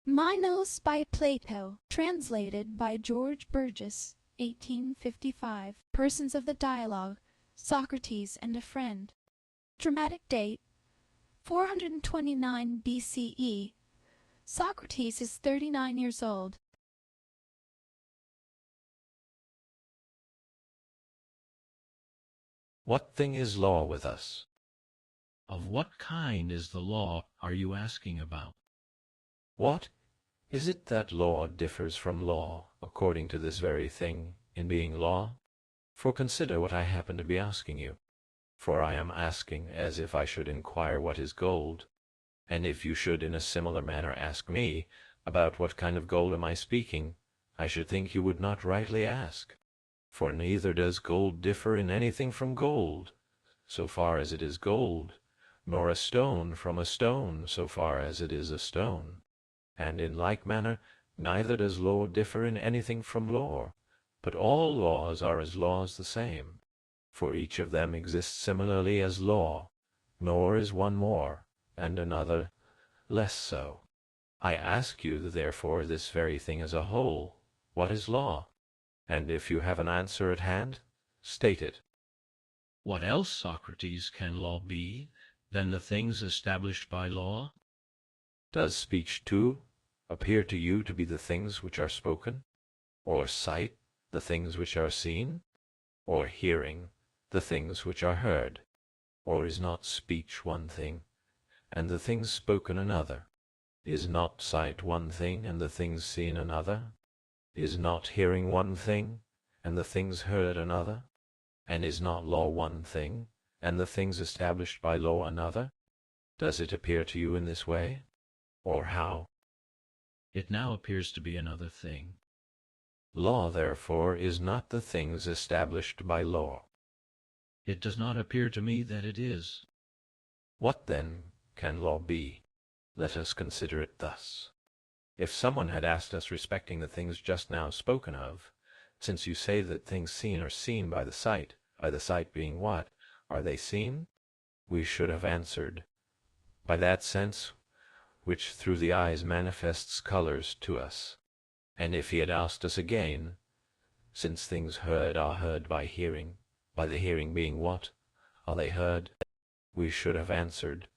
Minos by Plato, translated by George Burges, 1855. Persons of the dialogue, Socrates and a friend. Dramatic date, 429 BCE. Socrates is 39 years old. What thing is law with us? Of what kind is the law are you asking about? What? Is it that law differs from law, according to this very thing, in being law? For consider what I happen to be asking you. For I am asking as if I should inquire what is gold, and if you should in a similar manner ask me, about what kind of gold am I speaking, I should think you would not rightly ask. For neither does gold differ in anything from gold, so far as it is gold, nor a stone from a stone, so far as it is a stone. And in like manner, neither does law differ in anything from law, but all laws are as laws the same. For each of them exists similarly as law, nor is one more, and another less so. I ask you, therefore, this very thing as a whole, what is law? And if you have an answer at hand, state it. What else, Socrates, can law be than the things established by law? Does speech, too, appear to you to be the things which are spoken? Or sight, the things which are seen? Or hearing, the things which are heard? Or is not speech one thing, and the things spoken another? Is not sight one thing, and the things seen another? Is not hearing one thing, and the things heard another? And is not law one thing, and the things established by law another? Does it appear to you in this way? Or how? It now appears to be another thing. Law, therefore, is not the things established by law. It does not appear to me that it is. What, then, can law be? Let us consider it thus. If someone had asked us respecting the things just now spoken of, since you say that things seen are seen by the sight being what? Are they seen? We should have answered, by that sense which through the eyes manifests colors to us. And if he had asked us again, since things heard are heard by the hearing being what? Are they heard? We should have answered,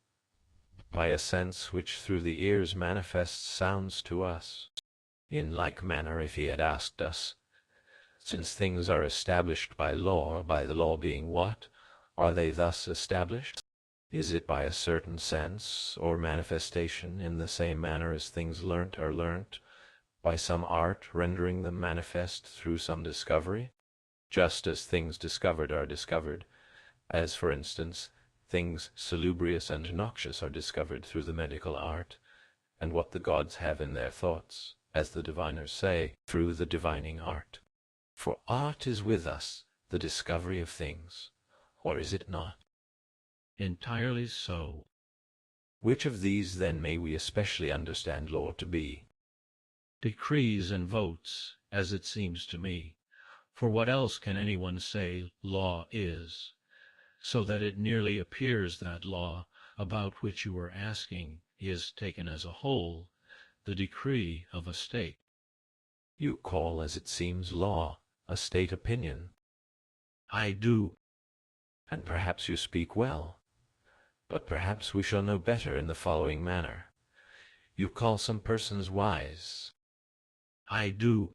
by a sense which through the ears manifests sounds to us. In like manner, if he had asked us, since things are established by the law being what? Are they thus established? Is it by a certain sense or manifestation, in the same manner as things learnt are learnt, by some art rendering them manifest through some discovery? Just as things discovered are discovered, as, for instance, things salubrious and noxious are discovered through the medical art, and what the gods have in their thoughts, as the diviners say, through the divining art. For art is with us the discovery of things, or is it not? Entirely so. Which of these, then, may we especially understand law to be? Decrees and votes, as it seems to me. For what else can anyone say law is? So that it nearly appears that law, about which you are asking, is, taken as a whole, the decree of a state. You call, as it seems, law a state opinion. I do. And perhaps you speak well. But perhaps we shall know better in the following manner. You call some persons wise. I do.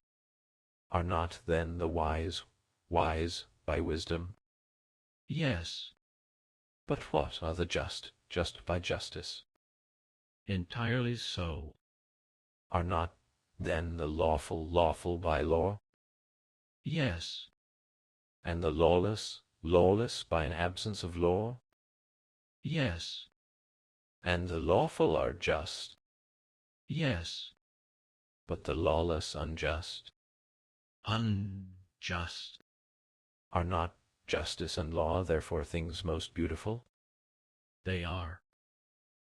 Are not then the wise by wisdom? Yes. But what are the just by justice? Entirely so. Are not then the lawful by law? Yes. And the lawless by an absence of law? Yes. And the lawful are just? Yes. But the lawless unjust? Unjust. Are not justice and law therefore things most beautiful? They are.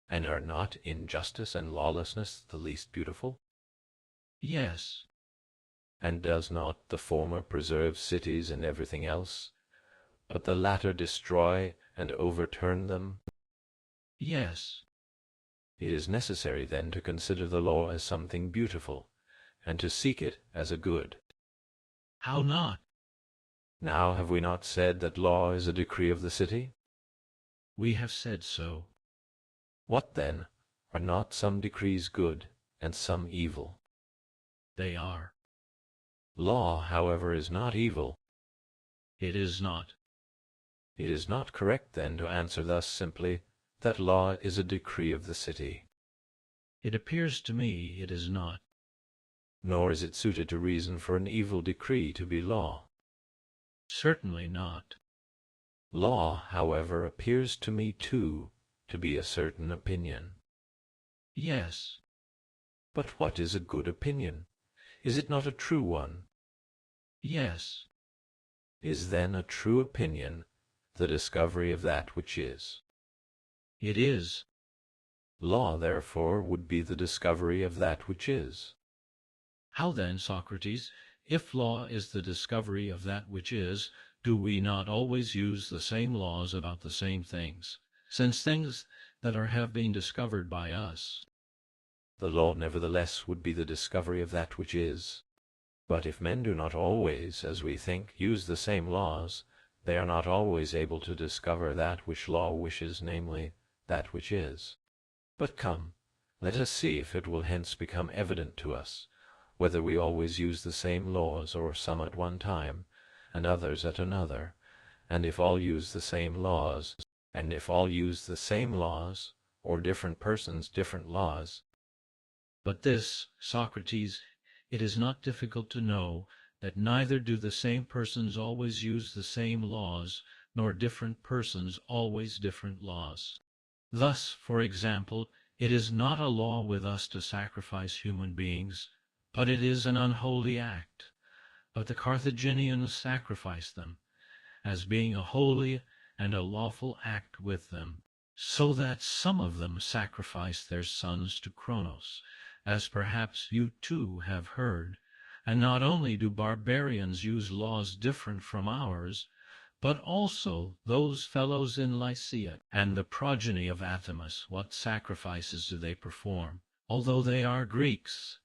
And are not injustice and lawlessness the least beautiful? Yes. And does not the former preserve cities and everything else, but the latter destroy and overturn them? Yes. It is necessary then to consider the law as something beautiful, and to seek it as a good. How not? Now have we not said that law is a decree of the city? We have said so. What then? Are not some decrees good, and some evil? They are. Law, however, is not evil. It is not. It is not correct, then, to answer thus simply, that law is a decree of the city. It appears to me it is not. Nor is it suited to reason for an evil decree to be law. Certainly not. Law, however, appears to me, too, to be a certain opinion. Yes. But what is a good opinion? Is it not a true one? Yes. Is then a true opinion the discovery of that which is? It is. Law, therefore, would be the discovery of that which is. How then, Socrates, if law is the discovery of that which is, do we not always use the same laws about the same things, since things that have been discovered by us? The law, nevertheless, would be the discovery of that which is. But if men do not always, as we think, use the same laws, they are not always able to discover that which law wishes, namely, that which is. But come, let us see if it will hence become evident to us, whether we always use the same laws, or some at one time, and others at another, and if all use the same laws, or different persons different laws. But this, Socrates, it is not difficult to know that neither do the same persons always use the same laws, nor different persons always different laws. Thus, for example, it is not a law with us to sacrifice human beings, but it is an unholy act. But the Carthaginians sacrifice them, as being a holy and a lawful act with them, so that some of them sacrifice their sons to Cronos, as perhaps you too have heard. And not only do barbarians use laws different from ours, but also those fellows in Lycia and the progeny of Athamas. What sacrifices do they perform, although they are Greeks?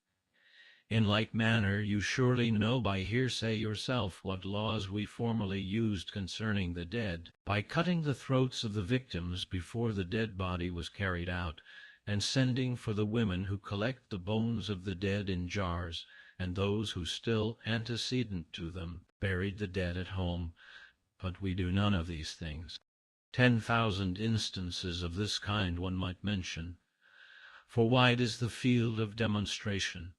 In like manner, you surely know by hearsay yourself what laws we formerly used concerning the dead, by cutting the throats of the victims before the dead body was carried out, and sending for the women who collect the bones of the dead in jars, and those who still antecedent to them buried the dead at home. But we do none of these things. 10,000 instances of this kind one might mention. For wide is the field of demonstration,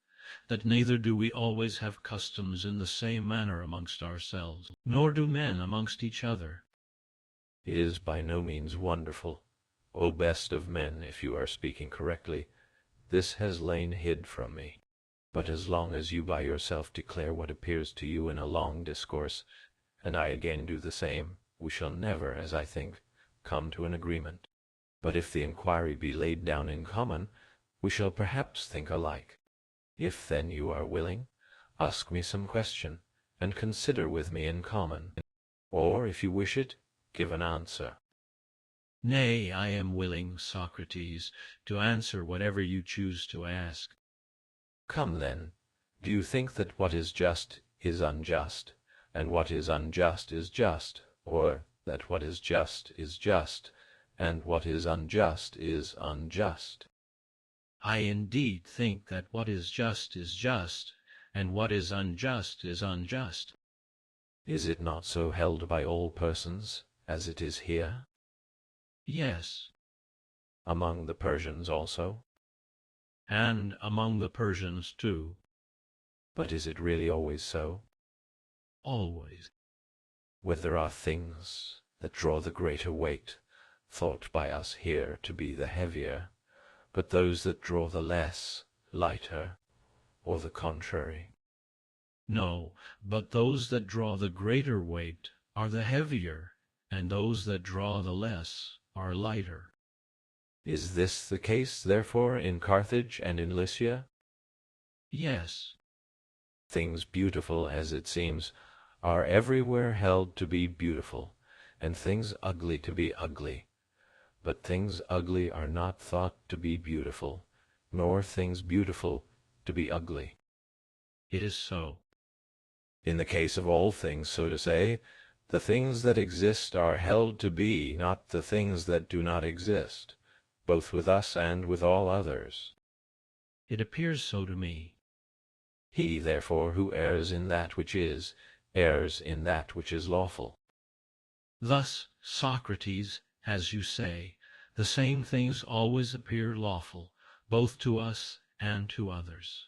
that neither do we always have customs in the same manner amongst ourselves, nor do men amongst each other. It is by no means wonderful, O best of men, if you are speaking correctly. This has lain hid from me. But as long as you by yourself declare what appears to you in a long discourse, and I again do the same, we shall never, as I think, come to an agreement. But if the inquiry be laid down in common, we shall perhaps think alike. If then you are willing, ask me some question, and consider with me in common. Or, if you wish it, give an answer. Nay, I am willing, Socrates, to answer whatever you choose to ask. Come then, do you think that what is just is unjust, and what is unjust is just, or that what is just, and what is unjust is unjust? I indeed think that what is just, and what is unjust is unjust. Is it not so held by all persons, as it is here? Yes. Among the Persians also? And among the Persians too. But is it really always so? Always. Where there are things that draw the greater weight, thought by us here to be the heavier, but those that draw the less, lighter, or the contrary? No, but those that draw the greater weight are the heavier, and those that draw the less are lighter. Is this the case, therefore, in Carthage and in Lycia? Yes. Things beautiful, as it seems, are everywhere held to be beautiful, and things ugly to be ugly. But things ugly are not thought to be beautiful, nor things beautiful to be ugly. It is so. In the case of all things, so to say, the things that exist are held to be, not the things that do not exist, both with us and with all others. It appears so to me. He, therefore, who errs in that which is, errs in that which is lawful. Thus, Socrates, as you say, the same things always appear lawful, both to us and to others.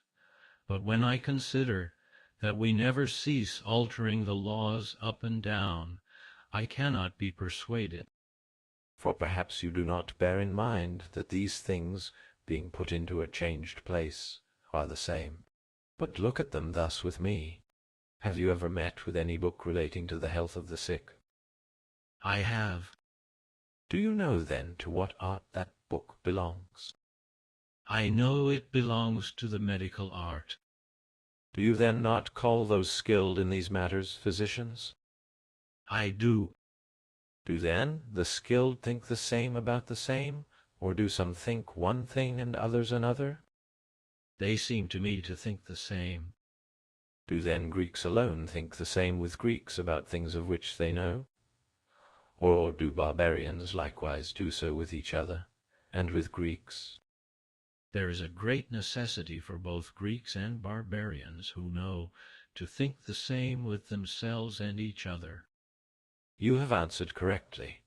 But when I consider that we never cease altering the laws up and down, I cannot be persuaded. For perhaps you do not bear in mind that these things, being put into a changed place, are the same. But look at them thus with me. Have you ever met with any book relating to the health of the sick? I have. Do you know, then, to what art that book belongs? I know it belongs to the medical art. Do you then not call those skilled in these matters physicians? I do. Do then the skilled think the same about the same, or do some think one thing and others another? They seem to me to think the same. Do then Greeks alone think the same with Greeks about things of which they know? Or do barbarians likewise do so with each other, and with Greeks? There is a great necessity for both Greeks and barbarians who know to think the same with themselves and each other. You have answered correctly.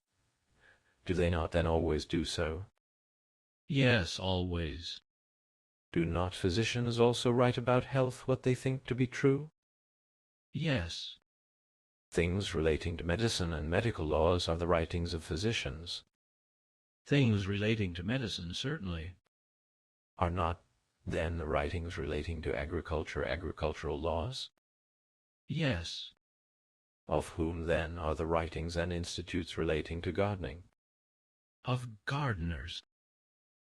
Do they not then always do so? Yes, always. Do not physicians also write about health what they think to be true? Yes. Things relating to medicine and medical laws are the writings of physicians. Things relating to medicine, certainly. Are not, then, the writings relating to agriculture agricultural laws? Yes. Of whom, then, are the writings and institutes relating to gardening? Of gardeners.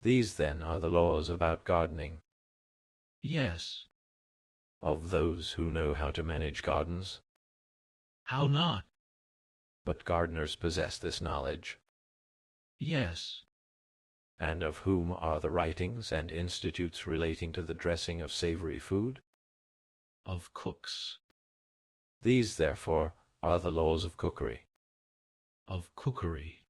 These, then, are the laws about gardening. Yes. Of those who know how to manage gardens? How not? But gardeners possess this knowledge. Yes. And of whom are the writings and institutes relating to the dressing of savory food? Of cooks. These, therefore, are the laws of cookery. Of cookery.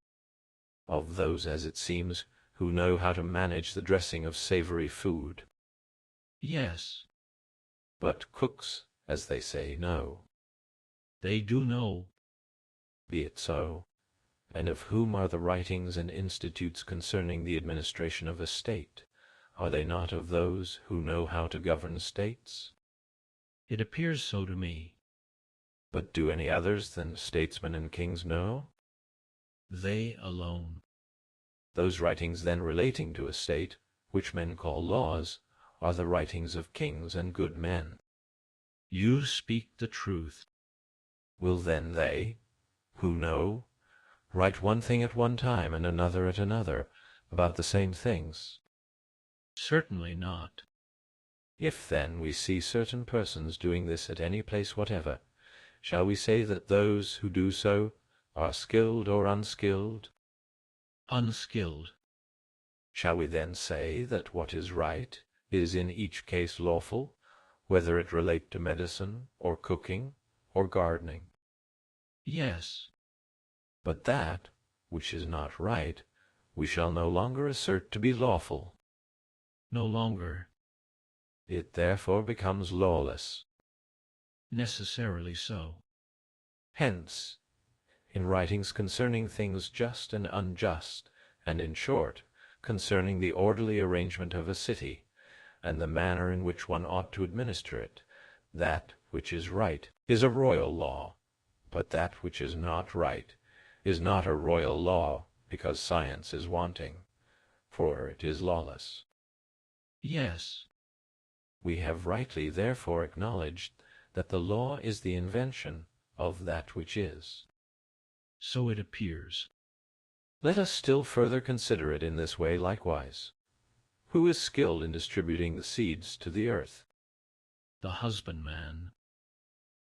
Of those, as it seems, who know how to manage the dressing of savory food. Yes. But cooks, as they say, know. They do know. Be it so. And of whom are the writings and institutes concerning the administration of a state? Are they not of those who know how to govern states? It appears so to me. But do any others than statesmen and kings know? They alone. Those writings then relating to a state, which men call laws, are the writings of kings and good men. You speak the truth. Will then they, who know, write one thing at one time and another at another, about the same things? Certainly not. If, then, we see certain persons doing this at any place whatever, shall we say that those who do so are skilled or unskilled? Unskilled. Shall we then say that what is right is in each case lawful, whether it relate to medicine, or cooking, or gardening? Yes. But that which is not right we shall no longer assert to be lawful. No longer. It therefore becomes lawless. Necessarily so. Hence, in writings concerning things just and unjust, and in short, concerning the orderly arrangement of a city, and the manner in which one ought to administer it, that which is right is a royal law, but that which is not right is not a royal law, because science is wanting, for it is lawless. Yes. We have rightly therefore acknowledged that the law is the invention of that which is. So it appears. Let us still further consider it in this way likewise. Who is skilled in distributing the seeds to the earth? The husbandman.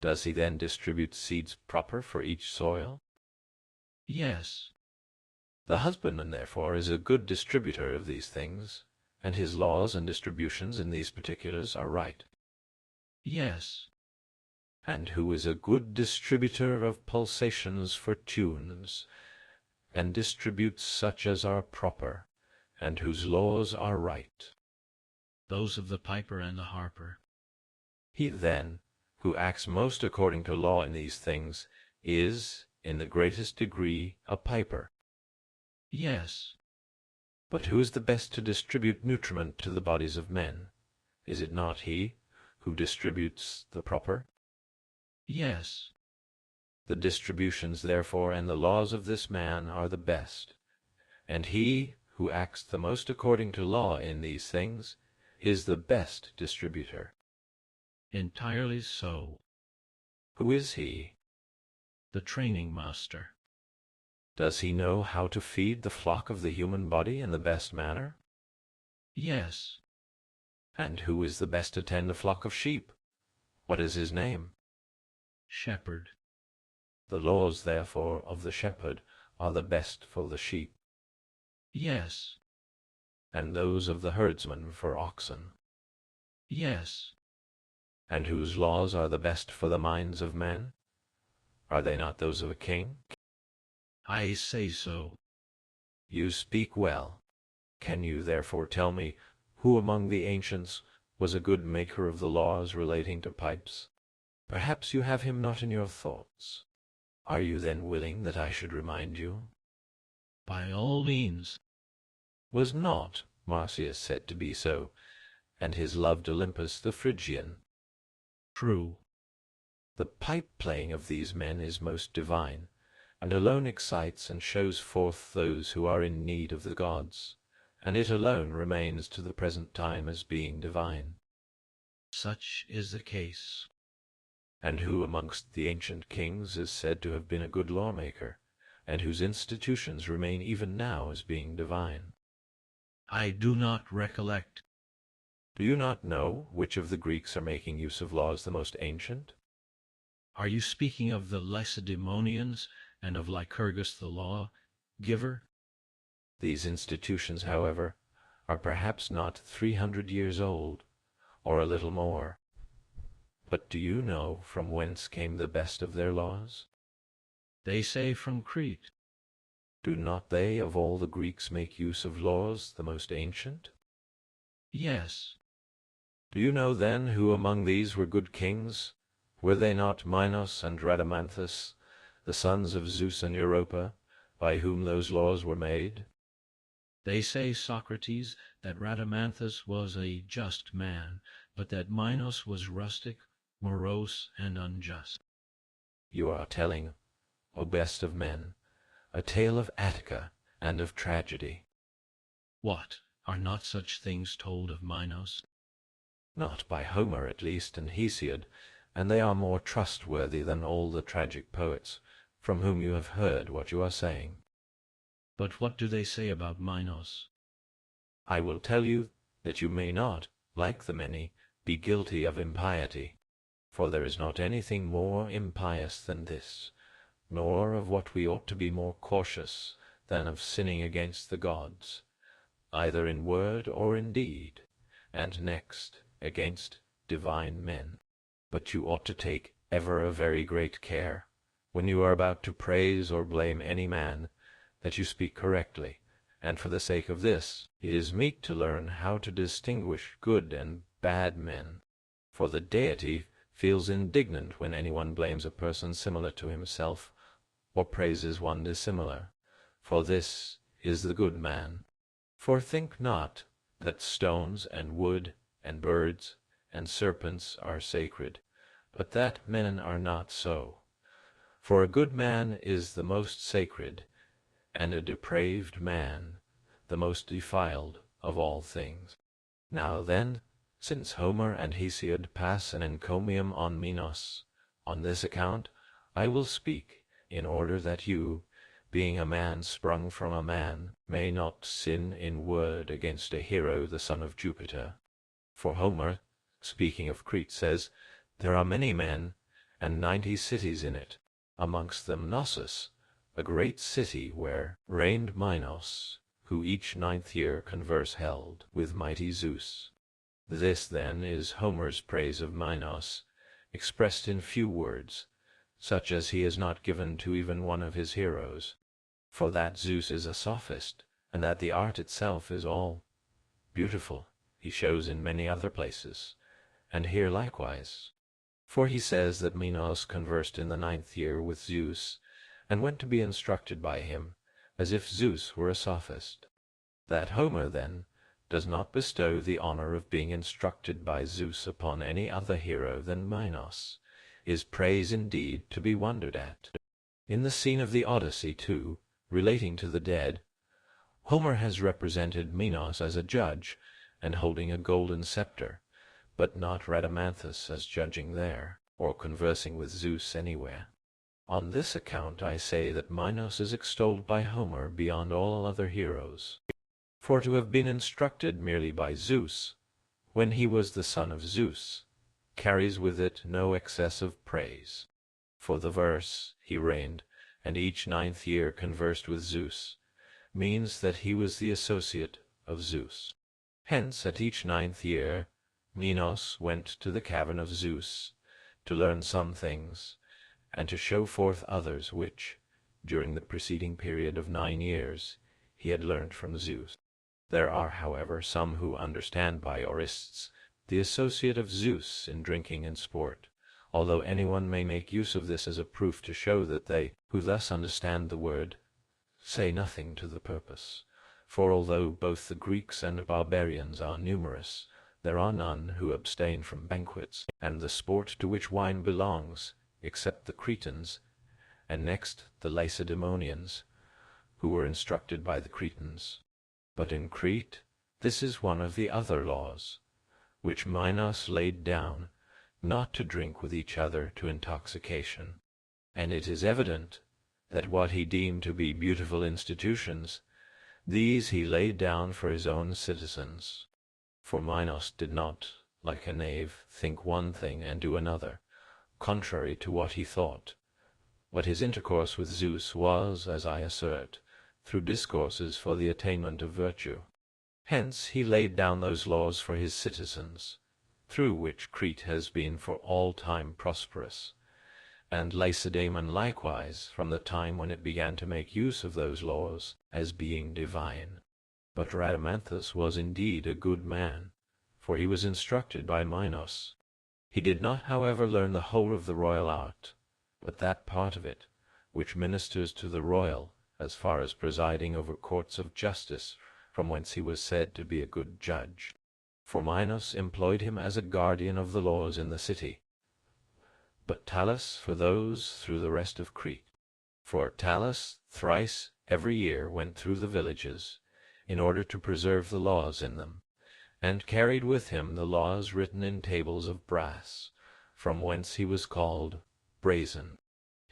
Does he then distribute seeds proper for each soil? Yes. The husbandman, therefore, is a good distributor of these things, and his laws and distributions in these particulars are right. Yes. And who is a good distributor of pulsations for tunes, and distributes such as are proper, and whose laws are right. Those of the piper and the harper. He, then, who acts most according to law in these things, is, in the greatest degree, a piper. Yes. But who is the best to distribute nutriment to the bodies of men? Is it not he who distributes the proper? Yes. The distributions, therefore, and the laws of this man are the best, and he who acts the most according to law in these things is the best distributor. Entirely so. Who is he? The training master. Does he know how to feed the flock of the human body in the best manner? Yes. And who is the best to tend a flock of sheep? What is his name? Shepherd. The laws, therefore, of the shepherd are the best for the sheep. Yes. And those of the herdsman for oxen. Yes. And whose laws are the best for the minds of men? Are they not those of a king? I say so. You speak well. Can you therefore tell me who among the ancients was a good maker of the laws relating to pipes? Perhaps you have him not in your thoughts. Are you then willing that I should remind you? By all means. Was not Marsyas said to be so, and his loved Olympus the Phrygian? True. The pipe-playing of these men is most divine, and alone excites and shows forth those who are in need of the gods, and it alone remains to the present time as being divine. Such is the case. And who amongst the ancient kings is said to have been a good lawmaker, and whose institutions remain even now as being divine? I do not recollect. Do you not know which of the Greeks are making use of laws the most ancient? Are you speaking of the Lacedaemonians and of Lycurgus the law-giver? These institutions, however, are perhaps not 300 years old, or a little more. But do you know from whence came the best of their laws? They say from Crete. Do not they of all the Greeks make use of laws the most ancient? Yes. Do you know then who among these were good kings? Were they not Minos and Rhadamanthus, the sons of Zeus and Europa, by whom those laws were made? They say, Socrates, that Rhadamanthus was a just man, but that Minos was rustic, morose, and unjust. You are telling, O best of men, a tale of Attica and of tragedy. What, are not such things told of Minos? Not by Homer, at least, and Hesiod, and they are more trustworthy than all the tragic poets, from whom you have heard what you are saying. But what do they say about Minos? I will tell you that you may not, like the many, be guilty of impiety, for there is not anything more impious than this, nor of what we ought to be more cautious than of sinning against the gods, either in word or in deed, and next against divine men. But you ought to take ever a very great care, when you are about to praise or blame any man, that you speak correctly, and for the sake of this it is meet to learn how to distinguish good and bad men, for the deity feels indignant when anyone blames a person similar to himself, or praises one dissimilar, for this is the good man. For think not that stones and wood and birds and serpents are sacred, but that men are not so. For a good man is the most sacred, and a depraved man the most defiled of all things. Now then, since Homer and Hesiod pass an encomium on Minos, on this account I will speak, in order that you, being a man sprung from a man, may not sin in word against a hero the son of Jupiter. For Homer, speaking of Crete, says, there are many men, and 90 cities in it, amongst them Knossos, a great city where reigned Minos, who each 9th year converse held with mighty Zeus. This, then, is Homer's praise of Minos, expressed in few words, such as he has not given to even one of his heroes. For that Zeus is a sophist, and that the art itself is all beautiful, he shows in many other places, and here likewise. For he says that Minos conversed in the 9th year with Zeus, and went to be instructed by him, as if Zeus were a sophist. That Homer, then, does not bestow the honor of being instructed by Zeus upon any other hero than Minos, is praise indeed to be wondered at. In the scene of the Odyssey, too, relating to the dead, Homer has represented Minos as a judge, and holding a golden scepter, but not Rhadamanthus as judging there, or conversing with Zeus anywhere. On this account I say that Minos is extolled by Homer beyond all other heroes. For to have been instructed merely by Zeus, when he was the son of Zeus, carries with it no excess of praise. For the verse, he reigned, and each 9th year conversed with Zeus, means that he was the associate of Zeus. Hence, at each 9th year, Minos went to the cavern of Zeus, to learn some things, and to show forth others which, during the preceding period of 9 years, he had learnt from Zeus. There are, however, some who understand by aurists the associate of Zeus in drinking and sport, although anyone may make use of this as a proof to show that they, who thus understand the word, say nothing to the purpose. For although both the Greeks and barbarians are numerous, there are none who abstain from banquets, and the sport to which wine belongs, except the Cretans, and next the Lacedaemonians, who were instructed by the Cretans. But in Crete this is one of the other laws, which Minos laid down, not to drink with each other to intoxication. And it is evident that what he deemed to be beautiful institutions, these he laid down for his own citizens. For Minos did not, like a knave, think one thing and do another, contrary to what he thought. But his intercourse with Zeus was, as I assert, through discourses for the attainment of virtue. Hence he laid down those laws for his citizens, through which Crete has been for all time prosperous, and Lacedaemon likewise from the time when it began to make use of those laws as being divine. But Rhadamanthus was indeed a good man, for he was instructed by Minos. He did not, however, learn the whole of the royal art, but that part of it which ministers to the royal, as far as presiding over courts of justice, from whence he was said to be a good judge. For Minos employed him as a guardian of the laws in the city, but Talus for those through the rest of Crete. For Talus thrice every year went through the villages, in order to preserve the laws in them, and carried with him the laws written in tables of brass, from whence he was called brazen.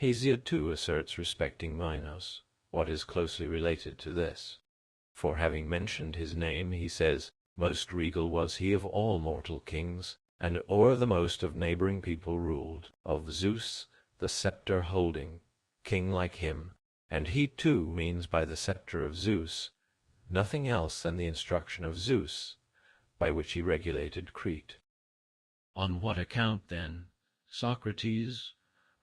Hesiod too asserts respecting Minos what is closely related to this. For having mentioned his name, he says, most regal was he of all mortal kings, and o'er the most of neighbouring people ruled, of Zeus the sceptre holding, king like him. And he too means by the sceptre of Zeus nothing else than the instruction of Zeus, by which he regulated Crete. On what account, then, Socrates,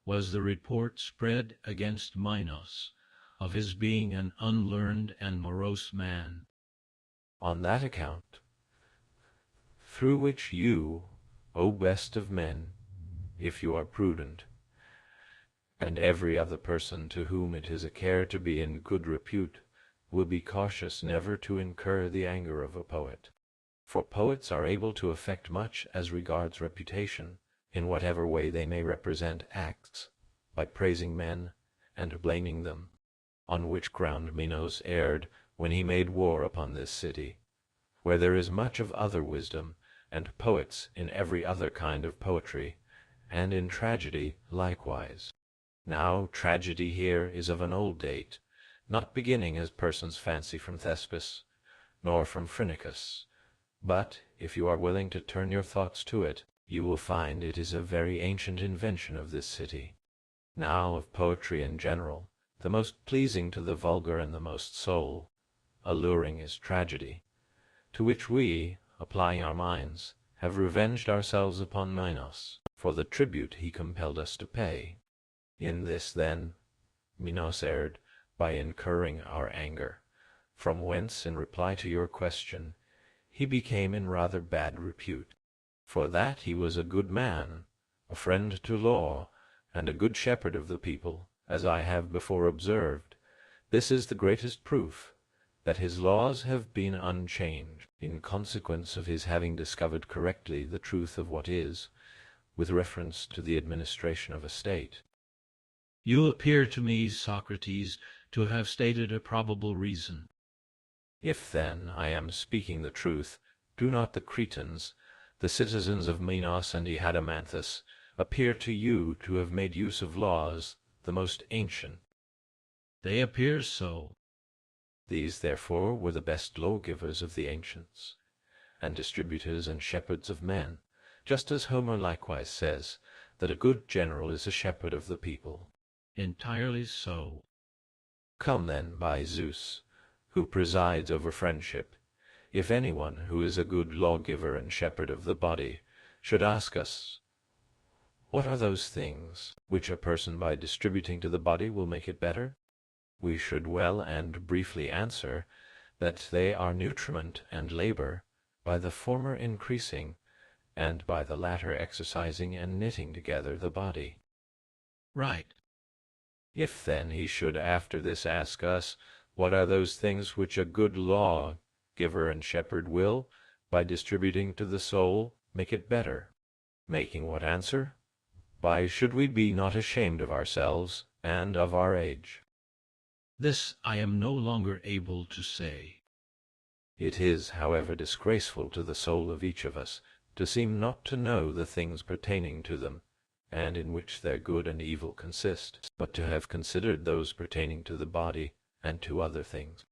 was the report spread against Minos of his being an unlearned and morose man? On that account, through which you, O best of men, if you are prudent, and every other person to whom it is a care to be in good repute, will be cautious never to incur the anger of a poet. For poets are able to effect much as regards reputation, in whatever way they may represent acts, by praising men and blaming them, on which ground Minos erred when he made war upon this city, where there is much of other wisdom, and poets in every other kind of poetry, and in tragedy likewise. Now tragedy here is of an old date, not beginning as persons fancy from Thespis, nor from Phrynichus, but, if you are willing to turn your thoughts to it, you will find it is a very ancient invention of this city. Now of poetry in general, the most pleasing to the vulgar and the most soul alluring is tragedy, to which we, applying our minds, have revenged ourselves upon Minos for the tribute he compelled us to pay. In this, then, Minos erred by incurring our anger, from whence, in reply to your question, he became in rather bad repute. For that he was a good man, a friend to law, and a good shepherd of the people, as I have before observed. This is the greatest proof that his laws have been unchanged, in consequence of his having discovered correctly the truth of what is, with reference to the administration of a state. You appear to me, Socrates, to have stated a probable reason. If, then, I am speaking the truth, do not the Cretans, the citizens of Minos and Ehadamanthus, appear to you to have made use of laws the most ancient? They appear so. These, therefore, were the best lawgivers of the ancients, and distributors and shepherds of men, just as Homer likewise says that a good general is a shepherd of the people. Entirely so. Come, then, by Zeus, who presides over friendship, if anyone who is a good lawgiver and shepherd of the body should ask us, what are those things which a person by distributing to the body will make it better? We should well and briefly answer that they are nutriment and labor, by the former increasing, and by the latter exercising and knitting together the body. Right. If then he should after this ask us, what are those things which a good law-giver and shepherd will, by distributing to the soul, make it better? Making what answer? Why should we be not ashamed of ourselves and of our age? This I am no longer able to say. It is, however, disgraceful to the soul of each of us to seem not to know the things pertaining to them, and in which their good and evil consist, but to have considered those pertaining to the body and to other things.